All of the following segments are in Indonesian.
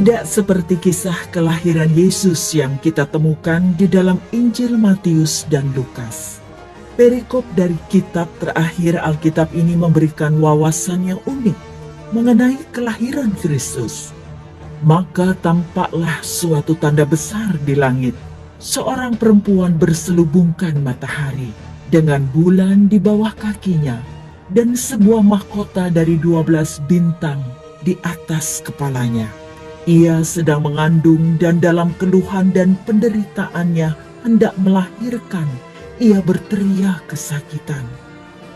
Tidak seperti kisah kelahiran Yesus yang kita temukan di dalam Injil Matius dan Lukas. Perikop dari kitab terakhir Alkitab ini memberikan wawasan yang unik mengenai kelahiran Kristus. Maka tampaklah suatu tanda besar di langit, seorang perempuan berselubungkan matahari dengan bulan di bawah kakinya dan sebuah mahkota dari 12 bintang di atas kepalanya. Ia sedang mengandung dan dalam keluhan dan penderitaannya hendak melahirkan. Ia berteriak kesakitan.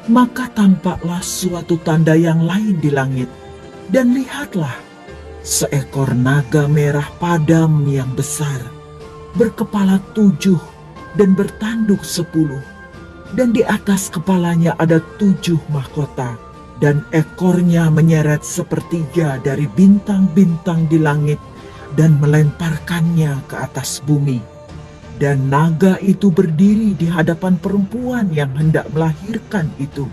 Maka tampaklah suatu tanda yang lain di langit. Dan lihatlah, seekor naga merah padam yang besar, berkepala 7 dan bertanduk 10. Dan di atas kepalanya ada 7 mahkota. Dan ekornya menyeret sepertiga dari bintang-bintang di langit dan melemparkannya ke atas bumi. Dan naga itu berdiri di hadapan perempuan yang hendak melahirkan itu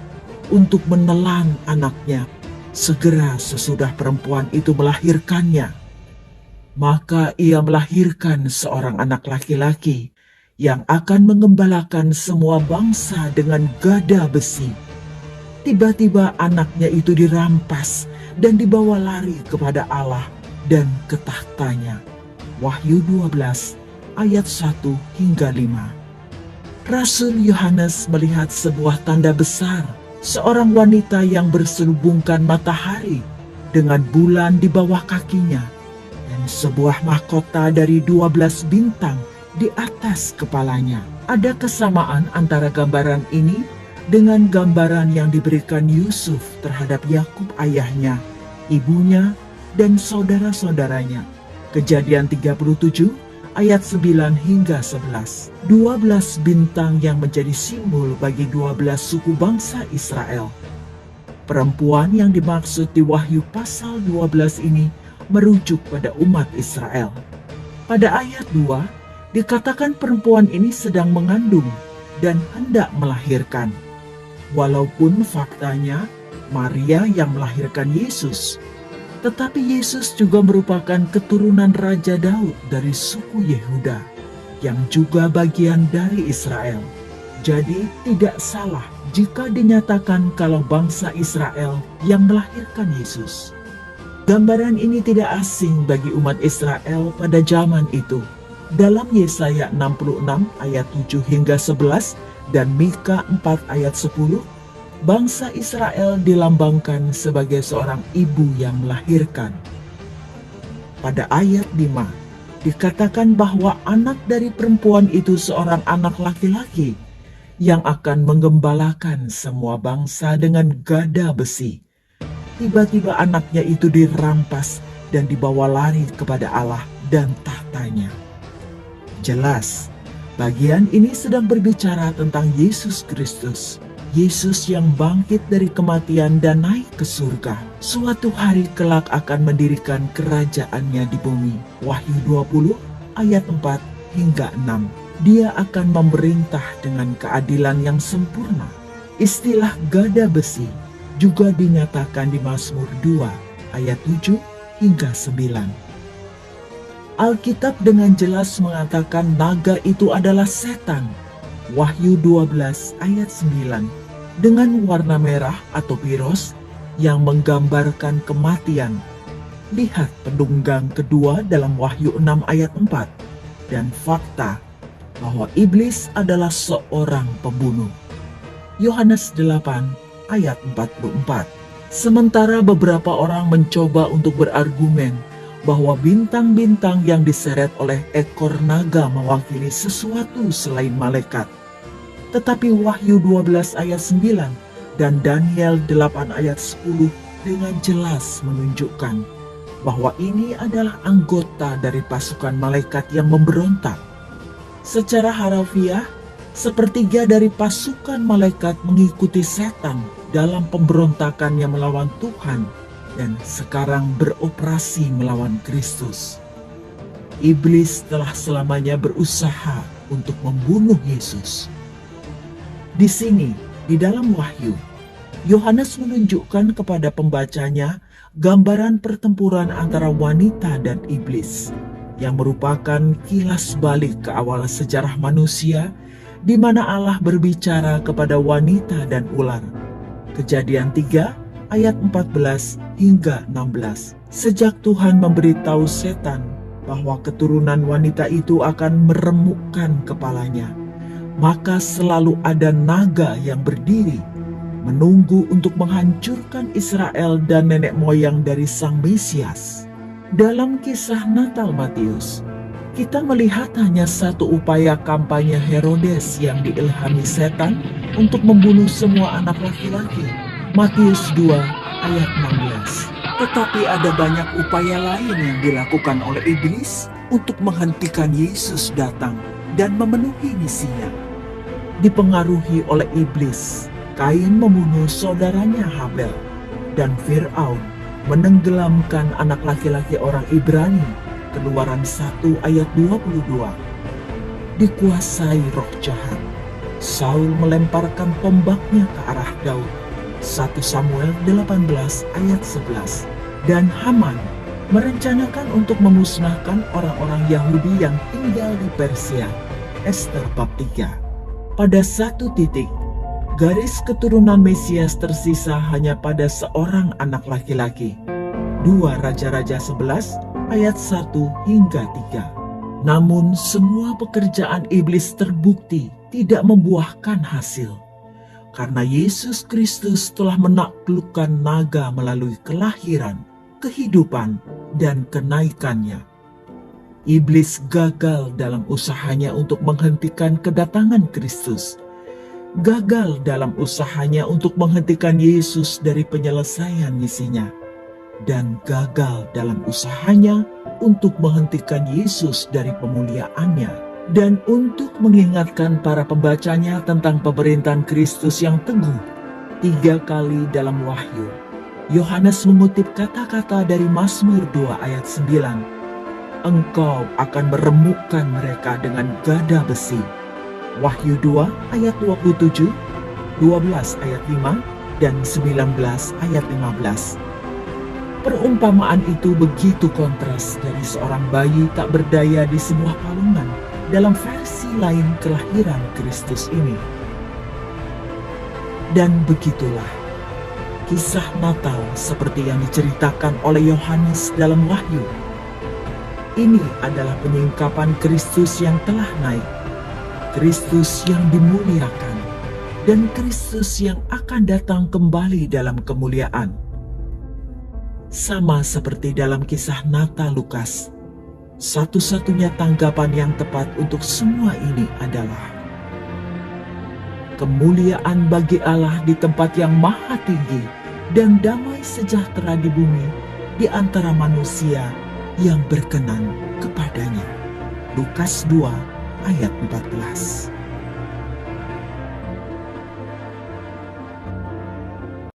untuk menelan anaknya segera sesudah perempuan itu melahirkannya. Maka ia melahirkan seorang anak laki-laki yang akan mengembalakan semua bangsa dengan gada besi. Tiba-tiba anaknya itu dirampas dan dibawa lari kepada Allah dan ke tahtanya. Wahyu 12 ayat 1 hingga 5. Rasul Yohanes melihat sebuah tanda besar, seorang wanita yang berselubungkan matahari dengan bulan di bawah kakinya dan sebuah mahkota dari 12 bintang di atas kepalanya. Ada kesamaan antara gambaran ini dengan gambaran yang diberikan Yusuf terhadap Yakub ayahnya, ibunya, dan saudara-saudaranya. Kejadian 37 ayat 9 hingga 11. 12 bintang yang menjadi simbol bagi 12 suku bangsa Israel. Perempuan yang dimaksud di Wahyu pasal 12 ini merujuk pada umat Israel. Pada ayat 2 dikatakan perempuan ini sedang mengandung dan hendak melahirkan. Walaupun faktanya Maria yang melahirkan Yesus, tetapi Yesus juga merupakan keturunan Raja Daud dari suku Yehuda, yang juga bagian dari Israel. Jadi tidak salah jika dinyatakan kalau bangsa Israel yang melahirkan Yesus. Gambaran ini tidak asing bagi umat Israel pada zaman itu. Dalam Yesaya 66 ayat 7 hingga 11 dan Mika 4 ayat 10, bangsa Israel dilambangkan sebagai seorang ibu yang melahirkan. Pada ayat 5, dikatakan bahwa anak dari perempuan itu seorang anak laki-laki yang akan menggembalakan semua bangsa dengan gada besi. Tiba-tiba anaknya itu dirampas dan dibawa lari kepada Allah dan tahtanya. Jelas, bagian ini sedang berbicara tentang Yesus Kristus. Yesus yang bangkit dari kematian dan naik ke surga. Suatu hari kelak akan mendirikan kerajaannya di bumi. Wahyu 20 ayat 4 hingga 6. Dia akan memerintah dengan keadilan yang sempurna. Istilah gada besi juga dinyatakan di Mazmur 2 ayat 7 hingga 9. Alkitab dengan jelas mengatakan naga itu adalah setan. Wahyu 12 ayat 9 dengan warna merah atau biros yang menggambarkan kematian. Lihat penunggang kedua dalam Wahyu 6 ayat 4 dan fakta bahwa iblis adalah seorang pembunuh. Yohanes 8 ayat 44. Sementara beberapa orang mencoba untuk berargumen bahwa bintang-bintang yang diseret oleh ekor naga mewakili sesuatu selain malaikat. Tetapi Wahyu 12 ayat 9 dan Daniel 8 ayat 10 dengan jelas menunjukkan bahwa ini adalah anggota dari pasukan malaikat yang memberontak. Secara harafiah, sepertiga dari pasukan malaikat mengikuti setan dalam pemberontakannya melawan Tuhan dan sekarang beroperasi melawan Kristus. Iblis telah selamanya berusaha untuk membunuh Yesus. Di sini, di dalam Wahyu, Yohanes menunjukkan kepada pembacanya gambaran pertempuran antara wanita dan iblis, yang merupakan kilas balik ke awal sejarah manusia, di mana Allah berbicara kepada wanita dan ular. Kejadian 3 ayat 14 hingga 16. Sejak Tuhan memberitahu setan bahwa keturunan wanita itu akan meremukkan kepalanya, maka selalu ada naga yang berdiri menunggu untuk menghancurkan Israel dan nenek moyang dari Sang Mesias. Dalam kisah Natal Matius, kita melihat hanya satu upaya kampanye Herodes yang diilhami setan untuk membunuh semua anak laki-laki. Matius 2 ayat 16. Tetapi ada banyak upaya lain yang dilakukan oleh iblis untuk menghentikan Yesus datang dan memenuhi misinya. Dipengaruhi oleh iblis, Kain membunuh saudaranya Habel, dan Fir'aun menenggelamkan anak laki-laki orang Ibrani. Keluaran 1 ayat 22. Dikuasai roh jahat, Saul melemparkan tombaknya ke arah Daud. 1 Samuel 18 ayat 11. Dan Haman merencanakan untuk memusnahkan orang-orang Yahudi yang tinggal di Persia. Ester bab 3. Pada satu titik, garis keturunan Mesias tersisa hanya pada seorang anak laki-laki. 2 Raja-Raja 11 ayat 1 hingga 3. Namun semua pekerjaan iblis terbukti tidak membuahkan hasil, karena Yesus Kristus telah menaklukkan naga melalui kelahiran, kehidupan, dan kenaikannya. Iblis gagal dalam usahanya untuk menghentikan kedatangan Kristus, gagal dalam usahanya untuk menghentikan Yesus dari penyelesaian misinya, dan gagal dalam usahanya untuk menghentikan Yesus dari pemuliaannya, dan untuk mengingatkan para pembacanya tentang pemerintahan Kristus yang teguh. 3 kali dalam Wahyu, Yohanes mengutip kata-kata dari Mazmur 2 ayat 9. Engkau akan meremukkan mereka dengan gada besi. Wahyu 2 ayat 27, 12 ayat 5, dan 19 ayat 15. Perumpamaan itu begitu kontras dari seorang bayi tak berdaya di sebuah palungan dalam versi lain kelahiran Kristus ini. Dan begitulah kisah Natal seperti yang diceritakan oleh Yohanes dalam Wahyu. Ini adalah penyingkapan Kristus yang telah naik, Kristus yang dimuliakan, dan Kristus yang akan datang kembali dalam kemuliaan. Sama seperti dalam kisah Natal Lukas, satu-satunya tanggapan yang tepat untuk semua ini adalah kemuliaan bagi Allah di tempat yang maha tinggi dan damai sejahtera di bumi di antara manusia yang berkenan kepadanya. Lukas 2 ayat 14.